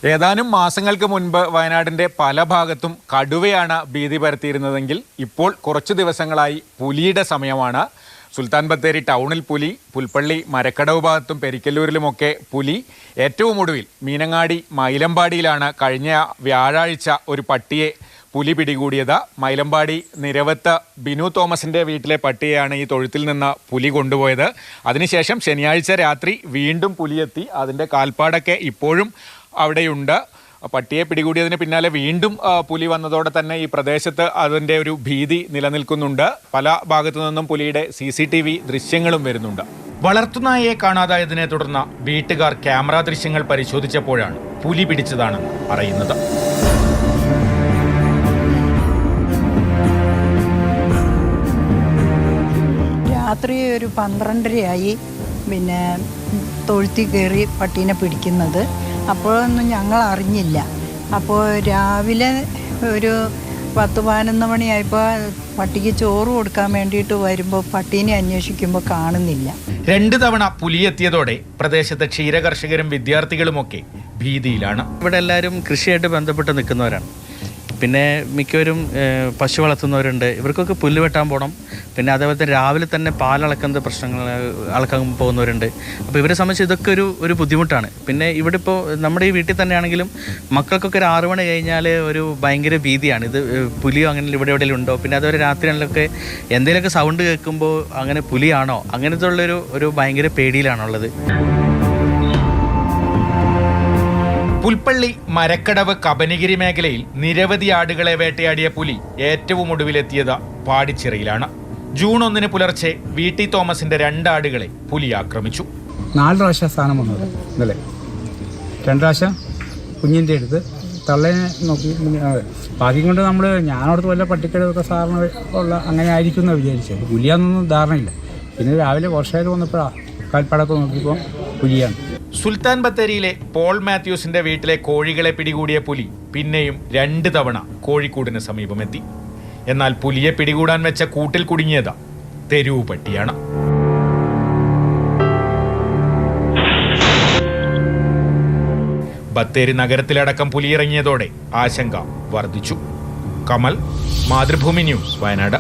ഏതാനും മാസങ്ങൾക്ക് മുൻപ് വയനാടിൻ്റെ പല ഭാഗത്തും കടുവയാണ് ഭീതി പരത്തിയിരുന്നതെങ്കിൽ ഇപ്പോൾ കുറച്ചു ദിവസങ്ങളായി പുലിയുടെ സമയമാണ്. സുൽത്താൻ ബത്തേരി ടൗണിൽ പുലി, പുൽപ്പള്ളി മരക്കടവ് ഭാഗത്തും പെരിക്കല്ലൂരിലുമൊക്കെ പുലി. ഏറ്റവും ഒടുവിൽ മീനങ്ങാടി മൈലമ്പാടിയിലാണ് കഴിഞ്ഞ വ്യാഴാഴ്ച ഒരു പട്ടിയെ പുലി പിടികൂടിയത്. മൈലമ്പാടി നിരവത്ത് ബിനു തോമസിൻ്റെ വീട്ടിലെ പട്ടിയെയാണ് ഈ തൊഴുത്തിൽ നിന്ന് പുലി കൊണ്ടുപോയത്. അതിനുശേഷം ശനിയാഴ്ച രാത്രി വീണ്ടും പുലിയെത്തി. അതിൻ്റെ കാൽപ്പാടൊക്കെ ഇപ്പോഴും അവിടെയുണ്ട്. പട്ടിയെ പിടികൂടിയതിന് പിന്നാലെ വീണ്ടും പുലി വന്നതോടെ തന്നെ ഈ പ്രദേശത്ത് അതിൻ്റെ ഒരു ഭീതി നിലനിൽക്കുന്നുണ്ട്. പല ഭാഗത്തു നിന്നും പുലിയുടെ CCTV ദൃശ്യങ്ങളും വരുന്നുണ്ട്. വളർത്തുനായയെ കാണാതായതിനെ തുടർന്ന് വീട്ടുകാർ ക്യാമറ ദൃശ്യങ്ങൾ പരിശോധിച്ചപ്പോഴാണ് പുലി പിടിച്ചതാണെന്ന് അറിയുന്നത്. രാത്രി ഒരു 12:30 പിന്നെ തൊഴുത്തിൽ കയറി പട്ടീനെ പിടിക്കുന്നത്. അപ്പോഴൊന്നും ഞങ്ങൾ അറിഞ്ഞില്ല. അപ്പോൾ രാവിലെ ഒരു 10-11 മണിയായപ്പോൾ പട്ടിക്ക് ചോറ് കൊടുക്കാൻ വേണ്ടിയിട്ട് വരുമ്പോൾ പട്ടീനെ അന്വേഷിക്കുമ്പോൾ കാണുന്നില്ല. 2 തവണ പുലിയെത്തിയതോടെ പ്രദേശത്തെ ക്ഷീരകർഷകരും വിദ്യാർത്ഥികളുമൊക്കെ ഭീതിയിലാണ്. ഇവിടെ എല്ലാവരും കൃഷിയായിട്ട് ബന്ധപ്പെട്ട് നിൽക്കുന്നവരാണ്. പിന്നെ മിക്കവരും പശു വളർത്തുന്നവരുണ്ട്. ഇവർക്കൊക്കെ പുല്ല് വെട്ടാൻ പോകണം. പിന്നെ അതേപോലെ തന്നെ രാവിലെ തന്നെ പാലളക്കുന്ന പ്രശ്നങ്ങൾ അളക്കാൻ പോകുന്നവരുണ്ട്. അപ്പോൾ ഇവരെ സംബന്ധിച്ച് ഇതൊക്കെ ഒരു ബുദ്ധിമുട്ടാണ്. പിന്നെ ഇവിടെ ഇപ്പോൾ നമ്മുടെ ഈ വീട്ടിൽ തന്നെയാണെങ്കിലും മക്കൾക്കൊക്കെ ഒരു 6 മണി കഴിഞ്ഞാൽ ഒരു ഭയങ്കര ഭീതിയാണ്. ഇത് പുലിയോ അങ്ങനെ ഇവിടെ എവിടെയെങ്കിലും ഉണ്ടോ. പിന്നെ അതുപോലെ രാത്രികളിലൊക്കെ എന്തെങ്കിലുമൊക്കെ സൗണ്ട് കേൾക്കുമ്പോൾ അങ്ങനെ പുലിയാണോ അങ്ങനത്തെ ഉള്ളൊരു ഭയങ്കര പേടിയിലാണുള്ളത്. പുൽപ്പള്ളി മരക്കടവ് കബനിഗിരി മേഖലയിൽ നിരവധി ആടുകളെ വേട്ടയാടിയ പുലി ഏറ്റവും ഒടുവിലെത്തിയത് പാടിച്ചിറയിലാണ്. ജൂൺ 1 പുലർച്ചെ VT തോമസിന്റെ 2 ആടുകളെ പുലി ആക്രമിച്ചു. 4 പ്രാവശ്യം സ്ഥാനം വന്നത് ഇന്നലെ. 2 പ്രാവശ്യം കുഞ്ഞിൻ്റെ അടുത്ത് തള്ളേനെ നോക്കി. ആദ്യം കൊണ്ട് ഞാനവിടുത്തെ വല്ല പട്ടിക്കടൊക്കെ സാറിന് ഉള്ള അങ്ങനെ ആയിരിക്കും എന്ന് വിചാരിച്ചത്. പുലിയാന്നൊന്നും ധാരണയില്ല. പിന്നെ രാവിലെ വർഷമായിട്ട് വന്നപ്പോഴാണ് കാൽപ്പടക്കം നോക്കിയപ്പോൾ പുലിയാണ്. സുൽത്താൻ ബത്തേരിയിലെ പോൾ മാത്യൂസിന്റെ വീട്ടിലെ കോഴികളെ പിടികൂടിയ പുലി പിന്നെയും 2 തവണ കോഴിക്കൂടിന് സമീപമെത്തി. എന്നാൽ പുലിയെ പിടികൂടാൻ വെച്ച കൂട്ടിൽ കുടുങ്ങിയത് തെരുവ് പട്ടിയാണ്. ബത്തേരി നഗരത്തിലടക്കം പുലിയിറങ്ങിയതോടെ ആശങ്ക വർദ്ധിച്ചു. കമൽ, മാതൃഭൂമി ന്യൂസ്, വയനാട്.